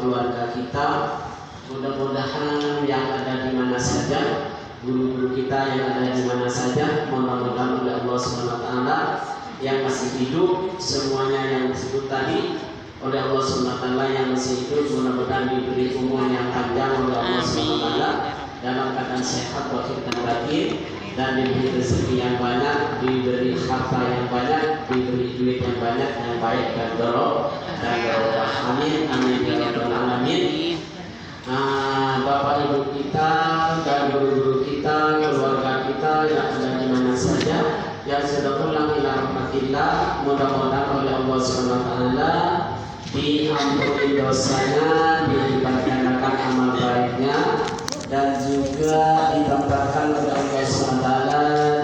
keluarga kita. Mudah-mudahan yang ada di mana saja, guru-guru kita yang ada di mana saja, mudah-mudahan oleh Allah SWT yang masih hidup, semuanya yang disebut tadi oleh Allah SWT yang masih hidup, mudah-mudahan diberi umur yang panjang oleh Allah SWT dalam keadaan sehat walafiat dan batin, dan diberi rezeki yang banyak, diberi harta yang banyak, diberi duit yang banyak, yang baik dan barokah. Amin amin ya rabbal alamin. Bapak ibu kita dan guru-guru kita, keluarga kita yang ada di mana saja yang sudah pulang ila rahmatillah, mudah-mudahan oleh Allah SWT diampuni dosanya, dilipat gandakan amal baiknya, dan juga ditempatkan oleh Allah SWT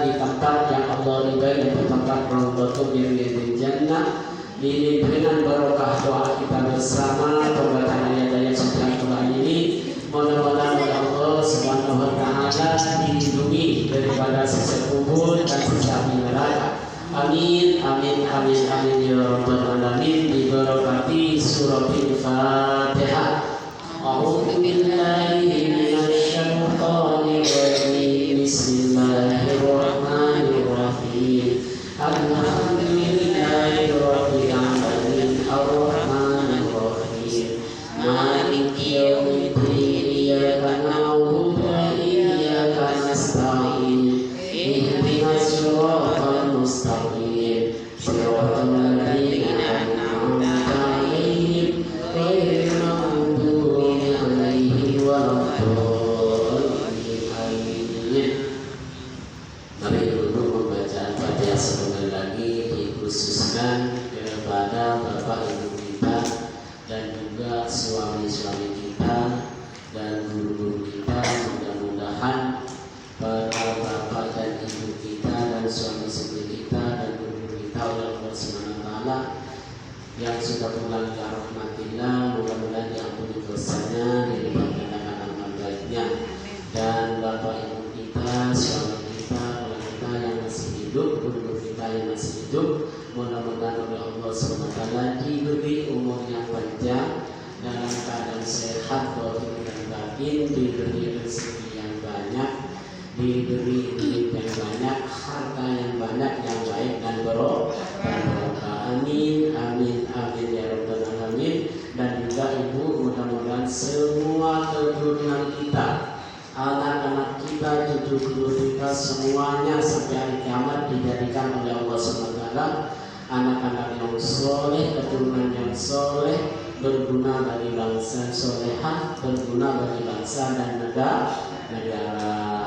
di tempat yang Allah ridai, yaitu tempat Raudhatul min riyadil jannah. Ini dengan barokah doa kita bersama, pembacaan ayat-ayat suci Al-Quran ini, mudah-mudahan oleh Allah Subhanahu wa Ta'ala dilindungi daripada siksa kubur dan siksa api neraka. Amin amin amin amin ya rabbal alamin. Bi barakati suratul Fatihah. A'udzu billahi minasy syaithanir rajim. Bismillahirrahmanirrahim. Alhamdulillahi rabbil alamin. Ar-Rahmanir Rahim. Maliki yaumiddin. Iyyaka na'budu wa iyyaka nasta'in. Ihdinas siratal mustaqim. Shiratal ladzina an'amta 'alaihim ghairil maghdubi 'alaihim waladdallin. Amin. Mari dulu membaca Al-Fatihah sekali lagi, dikhususkan kepada bapak ibu kita dan juga suami-suami kita dan guru-guru kita. Mudah-mudahan para bapak dan ibu kita dan suami-suami kita dan guru-guru kita oleh Allah SWT yang sudah pulang ke rahmatillah, mudah-mudahan diampuni dosanya, dilipat gandakan amal baiknya. Dan bapak ibu kita, suami kita, kita yang masih hidup, guru kita yang masih hidup, mudah-mudahan oleh Allah SWT diberi umur yang panjang, dalam keadaan sehat walafiat dan batin, diberi rezeki yang banyak, diberi duit yang banyak, harta yang banyak, yang baik dan barokah. Amin amin amin ya rabbal alamin. Dan juga ibu, mudah-mudahan semua keturunan kita, anak-anak kita, cucu-cucu kita, semuanya sampai hari kiamat dijadikan oleh Allah SWT anak-anak yang soleh, keturunan yang soleh, berguna bagi bangsa, solehah, berguna bagi bangsa dan negara.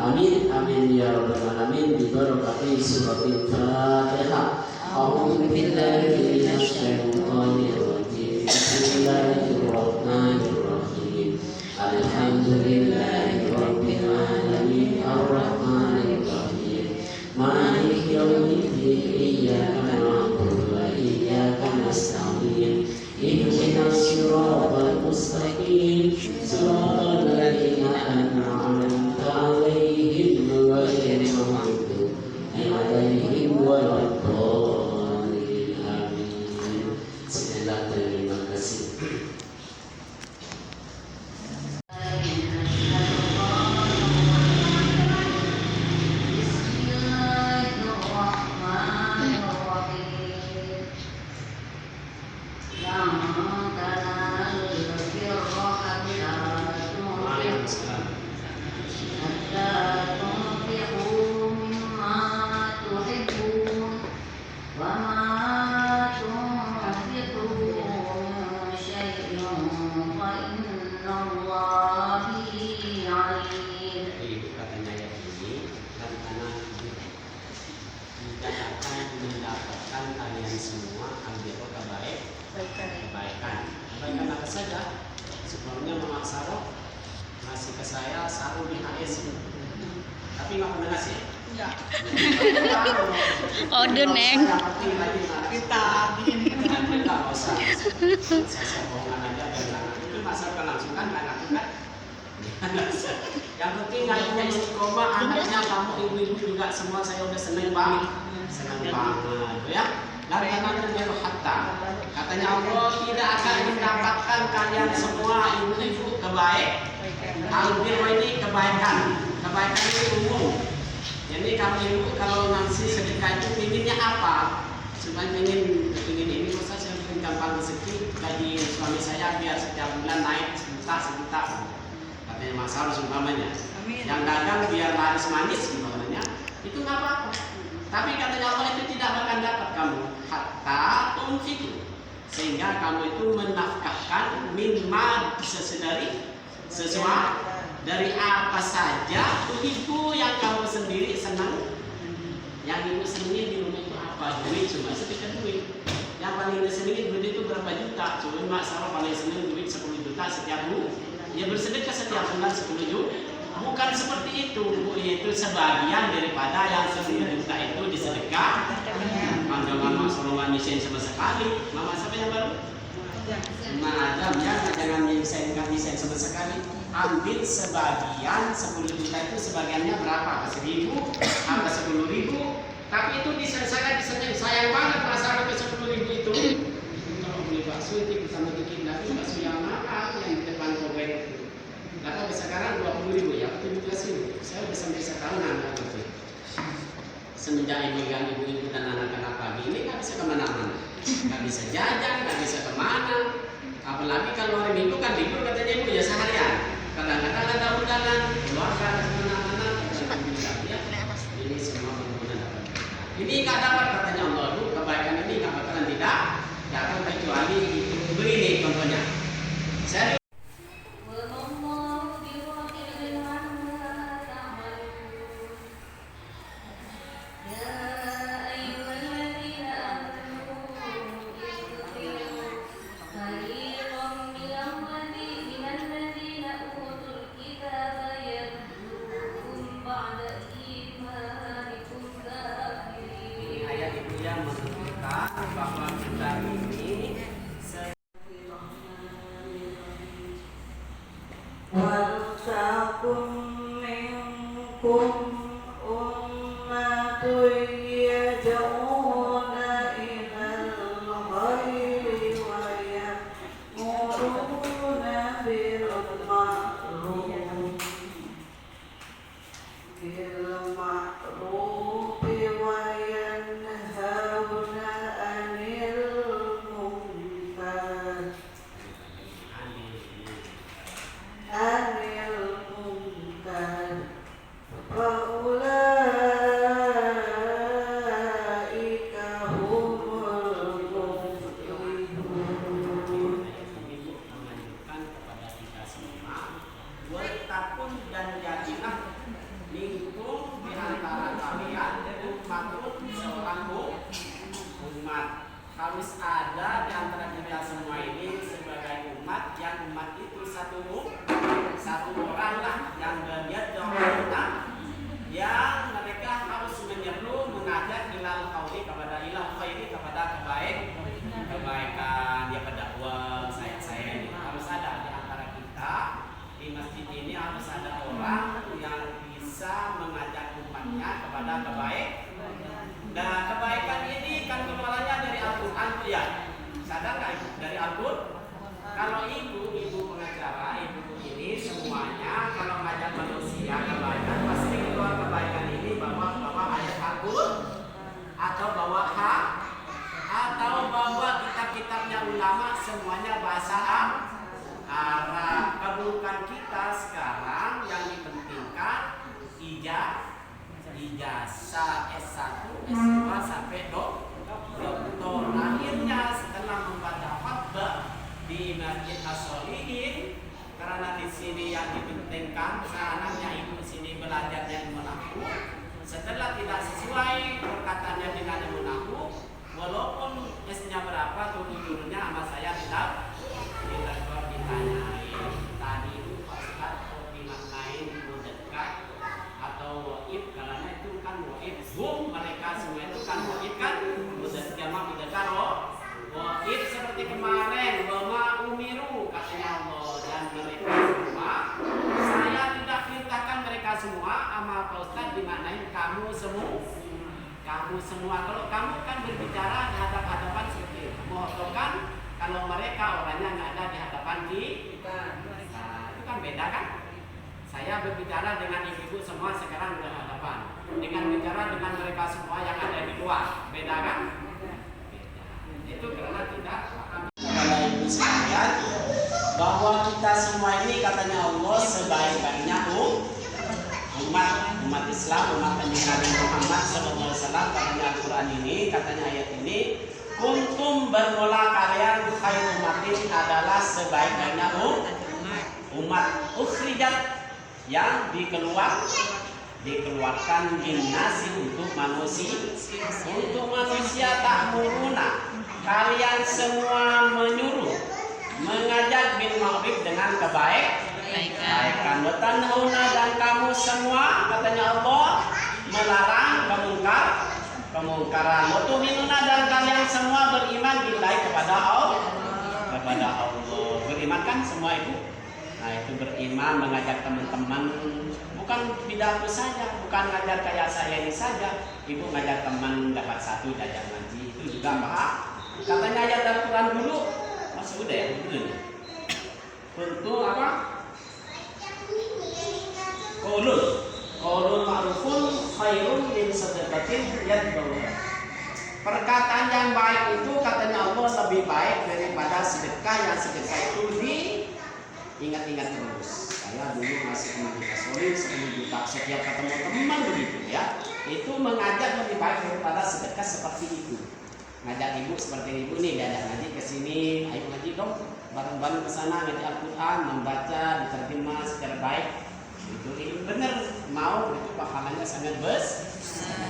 Amin amin ya rabbal alamin. Bi barakati suratul Fatihah. A'udzu billahi minasy syaithanir rajim. Bismillahirrahmanirrahim. Alhamdulillahi rabbil alamin. Ar-Rahmanir Rahim. Maliki yaumiddin. Iyyaka na'budu wa iyyaka nasta'in. Ihdinas siratal mustaqim. Shiratal ladzina an'amta 'alaihim ghairil maghdubi 'alaihim waladdallin. Amin. Bismillah, terima kasih. Kebaikan apa saja. Sebelumnya Mama Sarah ngasih ke saya sarung di HS, tapi nggak pernah ngasih. Enggak. Kode neng. Kita ini nggak usah. Saya bohongan aja dan itu masalah langsung kan anak kita. Yang penting anaknya istiqomah, anaknya kamu ibu-ibu juga semua saya udah seneng banget, ya. lan tanalul birra hatta. Katanya Allah tidak akan mendapatkan kalian semua ibu-ibu al-birra ini kebaikan. Kebaikan ini umum. Jadi kamu ibu kalau ngasih sedekah itu pinginnya apa? Cuma pingin ini, masa saya bikin gampang rezeki gaji suami saya biar setiap bulan naik sejuta. Katanya Mas harus umpamanya. Yang dagang biar laris manis umpamanya. Itu nggak apa-apa. Tapi katanya Allah itu tidak akan dapat kamu hatta tunfiqu. Sehingga kamu itu menafkahkan mimma sesuai dari apa saja tuhiku yang kamu sendiri senang. Yang ibu senangnya di rumah itu apa? Duit, cuma sedikit duit. Yang paling senang duit itu berapa juta? Cuma Sarah paling senang duit 10 juta setiap bulan. Ya bersedekah setiap bulan 10 juta. Bukan seperti itu, Bu. Itu sebagian daripada yang 10 juta itu disedekah. Mama Solomon nyusahin sama sekali. Mama siapa yang baru? Mama Adam ya, jangan nyusahin sama sekali. Ambil sebagian 10 juta itu sebagiannya berapa? 1.000 atau 10.000? Tapi itu diselesaikan sayang banget masalah ke 10.000 itu. Kalau beli bakso itu bisa bikin lagi bakso yang mahal yang di depan Kobek itu. Lalu sekarang 20.000 ya, 17.000. Saya udah sampai setahunan gitu. Semenjak ibu-ibu dan anak-anak pagi ini nggak bisa kemana-mana, nggak bisa jajan, nggak bisa kemana. Apalagi kalau hari Minggu kan libur katanya ibu ya seharian. Kadang-kadang ada undangan keluarga kemana-mana, ini semua benar-benar dapat. Ini nggak dapat katanya Allah, Bu, kebaikan ini nggak bakalan tidak dapat kecuali itu. Begini contohnya. Saya bahwa kita ini waltakum minkum ummatun yad'una ilal khairi wa ya'muruna bil ma'ruf wa yanhauna 'anil munkar wa ulaika humul muflihun. menganjurkan kepada kita semua, waltakun dan jadilah minkum di antara kalian ummatun seorang umat. Harus ada di antara kita semua ini sebagai umat, yang umat itu satu orang lah yang yad'una, yang mereka harus menyeru mengajak ilal khairi kepada kebaikan ya berdakwah. Saya ini harus ada di antara kita di masjid ini, harus ada orang yang bisa mengajak umatnya kepada kebaikan. Nah, kebaikan ini kan kepalanya dari Al-Quran ya. Sadar nggak ibu? Dari Al-Quran. Kalau ibu pengacara, ibu ini semuanya kalau ngajak manusia kebaikan pasti keluar kebaikan ini bawa ayat Al-Quran atau bawa atau bawa kitab-kitabnya ulama, semuanya bahasa Arab. Keburukan kita sekarang yang dipentingkan ijazah S1, S2 sampai doktor. Akhirnya setelah membaca khutbah di Masjid As-Solihin, karena di sini yang dipentingkan anaknya ibu sini belajarnya ilmu nahwu, setelah tidak sesuai perkataannya dengan ilmu nahwu, walaupun S-nya berapa turun-turunnya sama saya tidak ditanyain tadi itu Pak Ustaz kok dimaknain mudekat atau waib, karena itu kan waib mereka semua itu kan waib kan mudekat waib seperti kemarin wama umiru katanya Allah, dan mereka semua saya tidak perintahkan mereka semua amal Pak Ustaz dimaknain kamu semua. Kalau kamu kan berbicara di hadapan kalau mereka orangnya nggak ada di hadapan kita, itu kan beda kan? Saya berbicara dengan ibu-ibu semua sekarang di hadapan, dengan bicara dengan mereka semua yang ada di luar, beda kan? Beda. Itu karena tidak paham. Kepada ibu sekalian, bahwa kita semua ini katanya Allah sebaik-baiknya umat Islam, umat Nabi Muhammad SAW. Katanya Al-Quran ini, katanya ayat ini, kuntum bermula kalian khairu umatin adalah sebaik-baiknya umat ukhrijat yang dikeluarkan linnasi untuk manusia ta'muruna kalian semua menyuruh mengajak bil ma'ruf dengan kebaikan wa tanhauna dan kamu semua katanya Allah melarang kemungkaran wa tu'minuna dan kalian semua beriman billahi kepada Allah. Beriman kan semua itu. Nah itu beriman, mengajak teman-teman, bukan pidato saja, bukan ngajar kayak saya ini saja. Ibu ngajak teman dapat satu diajak ngaji, itu juga paham. Katanya ayat Al-Quran dulu, masih udah ya, dulu nih. Untuk apa? Qaulun ma'rufun khairun min sadaqatin yatba'uha. Perkataan yang baik itu katanya Allah lebih baik daripada sedekah, yang sedekah itu ingat-ingat terus. Saya dulu masih teman di Kasolin 10 juta setiap ketemu teman begitu ya. Itu mengajak lebih baik daripada sedekah seperti itu. Ngajak ibu seperti ibu nih, diajak ngaji ke sini, ayo ngaji dong, bareng-bareng ke sana ngaji Al-Qur'an, membaca, diterjemah secara baik. Itu benar mau itu pahalanya sangat besar.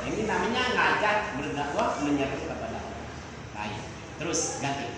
Ini namanya ngajak berdakwah menyeru kepada Allah. Baik. Terus ganti.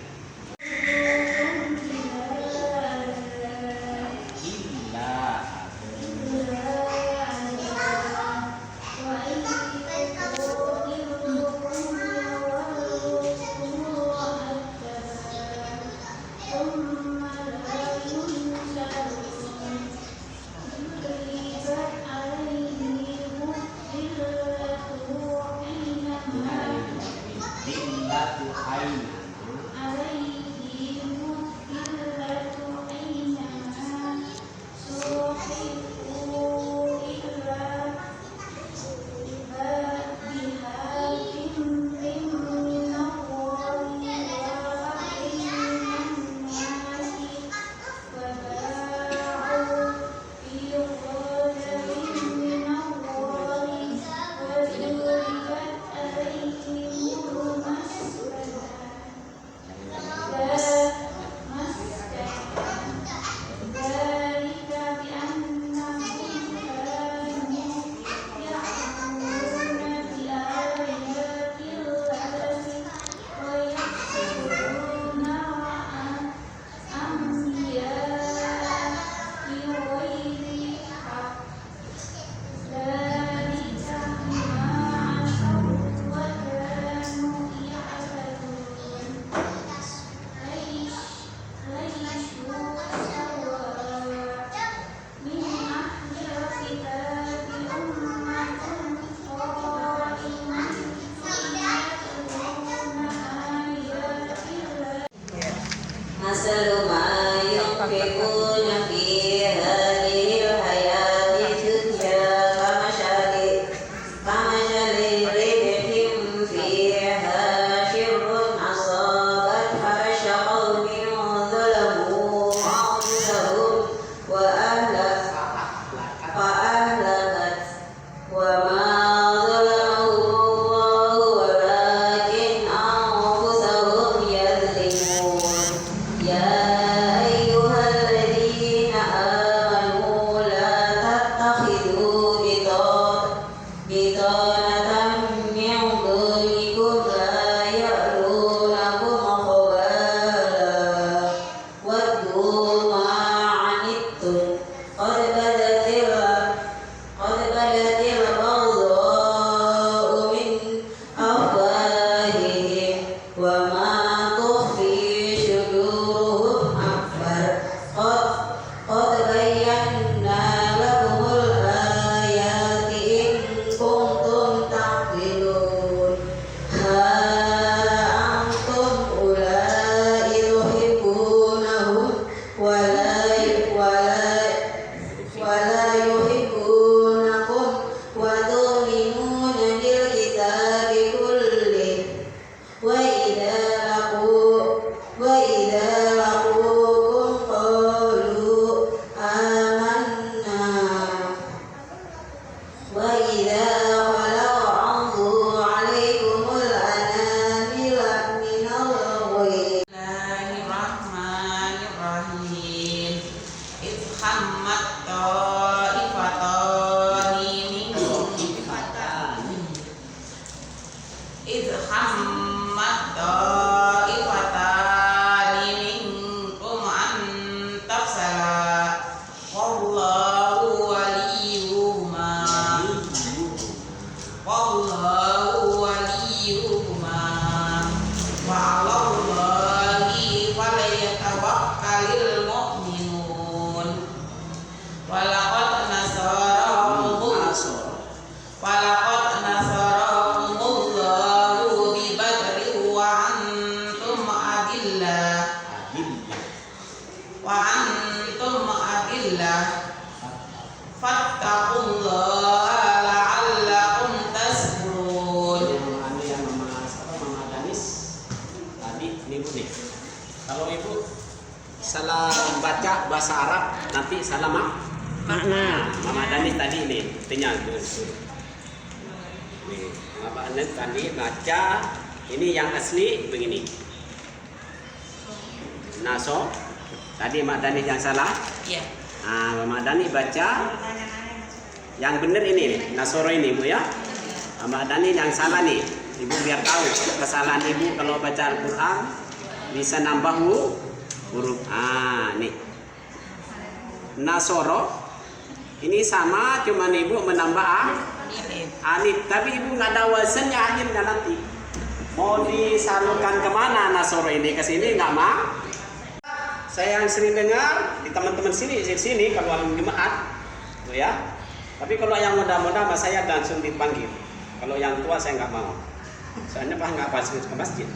Ya ayyuhalladzina ولا يحبونكم وتؤمنون بالكتاب كله وإذا لقوكم قالوا آمنا وإذا خلوا عضوا عليكم الأنامل من الغيظ. Bismillahirrahmanirrahim. إذ همت طائفتان منكم أن تفشلا والله وليهما وعلى الله فليتوكل المؤمنون. ولقد نصرهم الله ببدر وأنتم أذلة فاتقوا الله لعلكم تشكرون. Yang Mama Danis tadi ini Bu nih. Kalau Ibu salah baca bahasa Arab nanti salah makna. Mama Danis tadi ini artinya nih. Mama Danis tadi baca ini yang asli begini. Naso tadi Mama Danis yang salah. Iya. Nah, Mama Danis baca yang benar ini nih, Nasoro ini Bu ya. Mama Danis yang salah nih. Ibu biar tahu kesalahan Ibu kalau baca Al-Quran bisa nambah huruf. Nih Nasoro ini sama, cuman Ibu menambah alif, tapi Ibu nggak ada wasannya akhirnya nanti. Mau disalurkan kemana Nasoro ini? Ke sini nggak mah? Saya yang sering dengar di teman-teman sini kalau orang Jumat, tuh ya. Tapi kalau yang muda-muda mas saya langsung dipanggil. Kalau yang tua saya nggak mau. Soalnya nggak masuk ke masjid.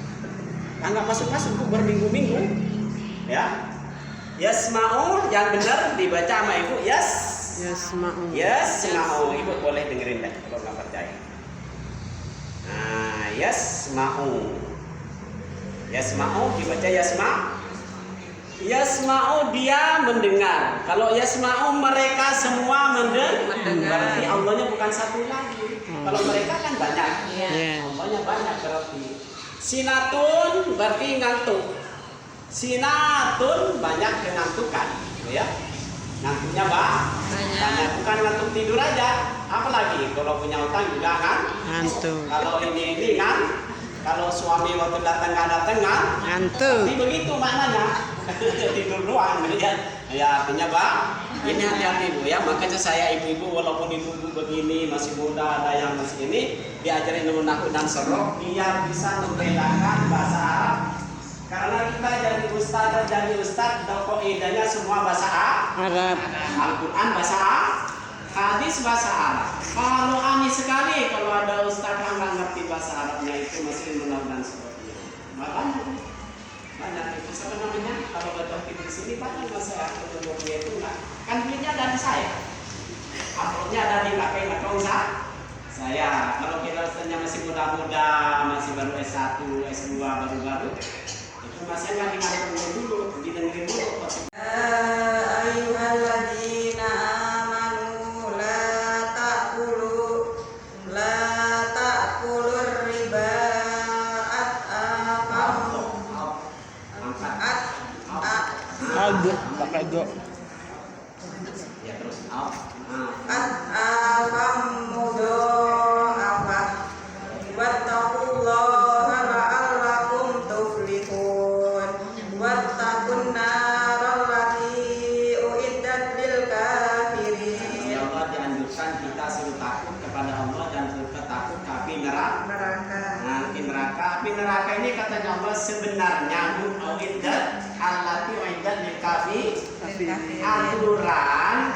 Nggak masuk berminggu-minggu. Ya. Yasma'u yang benar dibaca sama Ibu. Yasma'u. Ibu boleh dengerin deh kalau nggak percaya. Nah, Yasma'u dibaca Yasma'u dia mendengar. Kalau Yasma'u mereka semua mendengar. Berarti Allahnya bukan satu lagi. Kalau mereka kan banyak. Allahnya banyak berarti. Sinatun berarti ngantuk. Sinatun banyak kengantukan, ya. Ngantuknya banyak. Bukan ngantuk tidur aja. Apalagi kalau punya utang juga kan ngantuk. Kalau ini kan. Kalau suami waktu datang nggak datang kan ngantuk. Tapi begitu maknanya. Tidur doang ya artinya ini hati-hati Bu ya. Makanya saya ibu-ibu walaupun ibu-ibu begini masih muda, ada yang masih ini diajarin ilmu nahwu dan sorof biar bisa membedakan bahasa Arab. Karena kita jadi ustaz dokoidanya semua bahasa Arab. Al-Quran bahasa Arab, hadis bahasa Arab. Kalau aneh sekali kalau ada ustaz yang nggak ngerti bahasa Arabnya itu masih ilmu nahwu dan sorofnya. Banyak itu apa namanya kalau baca di sini banyak saya dia itu enggak kan duitnya dari saya, uploadnya ada di akun saya. Kalau kita ustaznya masih muda-muda, masih baru S1, S2 baru-baru itu masih nggak didengerin dulu, didengerin dulu. Ayyuhalladzina amanu la ta'kulur riba pakai go. Ya terus wattaqullaha la'allakum tuflihun wattaqun naral lati uiddat lil kafirin. Ya Allah dianjurkan kita suruh takut kepada Allah dan suruh takut api neraka. Api neraka ini katanya Allah sebenarnya uiddat allati uiddat lil kafirin.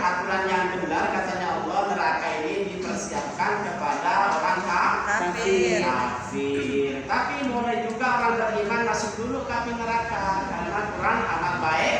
Aturan yang benar katanya Allah neraka ini dipersiapkan kepada orang kafir. Tapi boleh juga orang beriman masuk dulu ke api neraka karena kurang amal baik.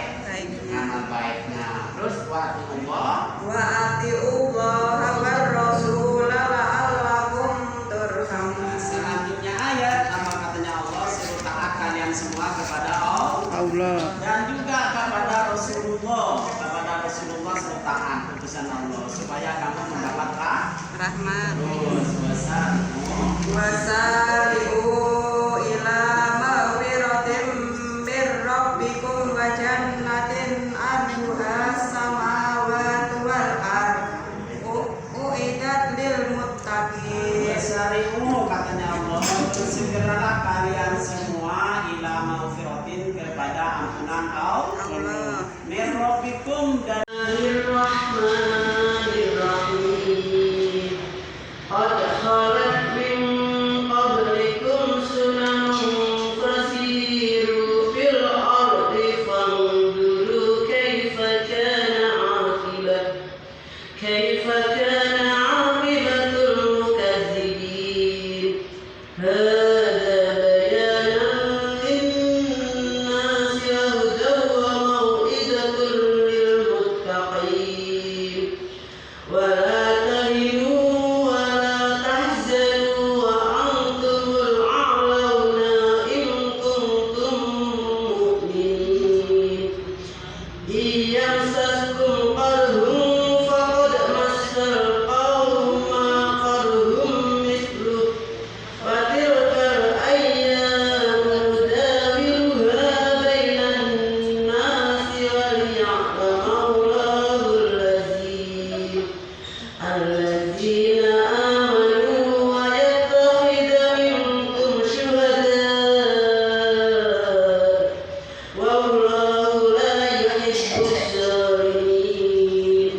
supaya kamu mendapat rahmat. terus Wasari'u ila maghfiratin mir rabbikum wa jannatin arduha samawati wal ardh uiddat lil muttaqin. Wasari'u katanya Allah, bersegeralah kalian semua ila maghfiratin kepada ampunan Allah. Mir rabbikum dan Bismillahirrahmanirrahim. Qad khalat min qablikum sunanun fasiru fil ardi fanzuru kaifa kana aqibatul mukazzibin. Hadza bayanun lin-nasi wa hudan wa mau'izatun lil muttaqin. Wa la tahinu wa la tahzanu wa antumul a'launa in kuntum mu'minin. Iyamsaskum qarhun faqad massal qawma qarhun mithluh wa tilkal ayyamu nudawiluha bainan nasi wa liya'lamallahu الذين آمنوا ويتخذ منكم شهداء والله لا يحب الظالمين.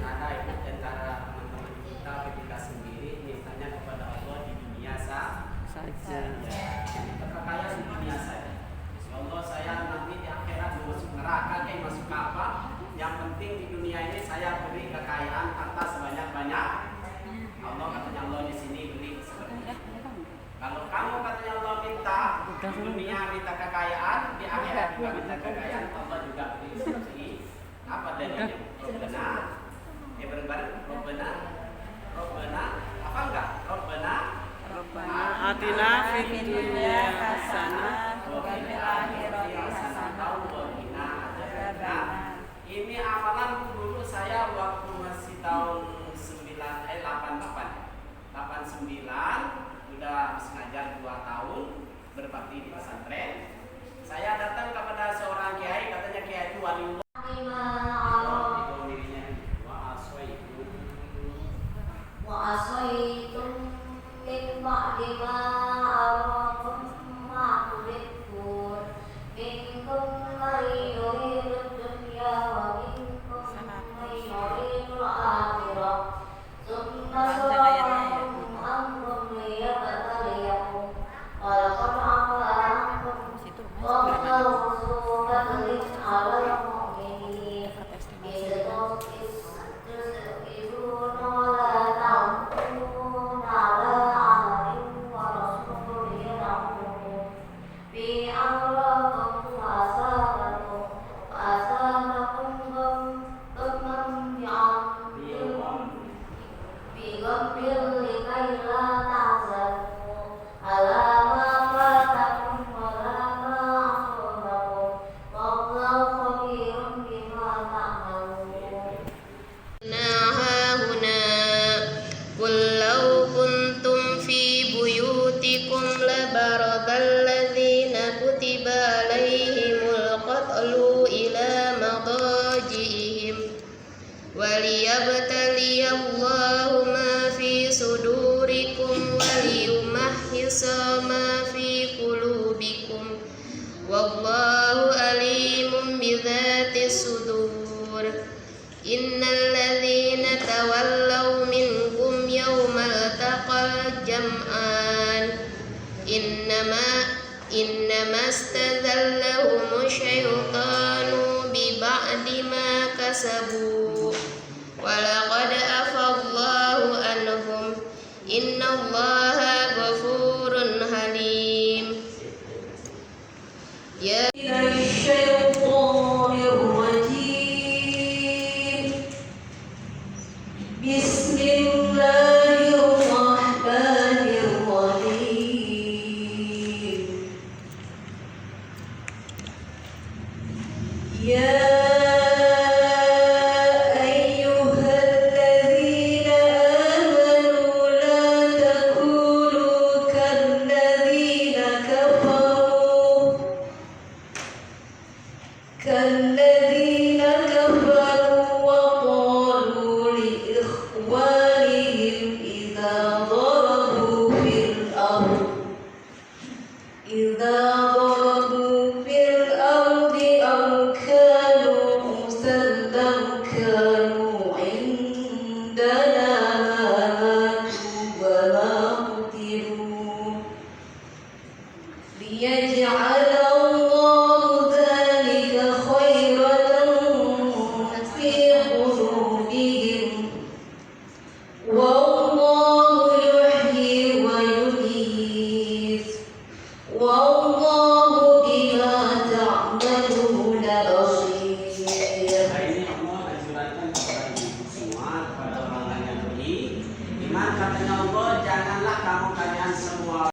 ada itu antara teman-teman kita ketika sendiri mintanya kepada Allah di dunia saja. Kita kekayaan di dunia saja. Insya Allah saya nanti di akhirat masuk neraka, masuk apa? Yang penting di dunia ini saya beri kekayaan harta sebanyak-banyak. Allah katanya Allah di sini beri seperti itu. Kalau kamu katanya Allah minta di dunia minta kekayaan, di akhirat juga minta kekayaan, Allah juga beri seperti ini. Apa dalilnya? Robbana, bareng-bareng Robbana, apa enggak? Robbana, Atina fid dunya hasanah wa fil akhirati hasanah wa qina adzabannar. Ini amalan dulu saya waktu masih tahun 89 sudah habis ngajar 2 tahun berbakti di pesantren. Saya datang kepada seorang kiai, katanya kiai itu waliullah. وعصيتم من بعد ما أراكم ما تحبون إنما استذلهم الشيطان ببعد ما كسبوا ولقد عفا الله عنهم إن الله غفور حليم. الشيطان الرجيم بسم الله الرحمن الرحيم يا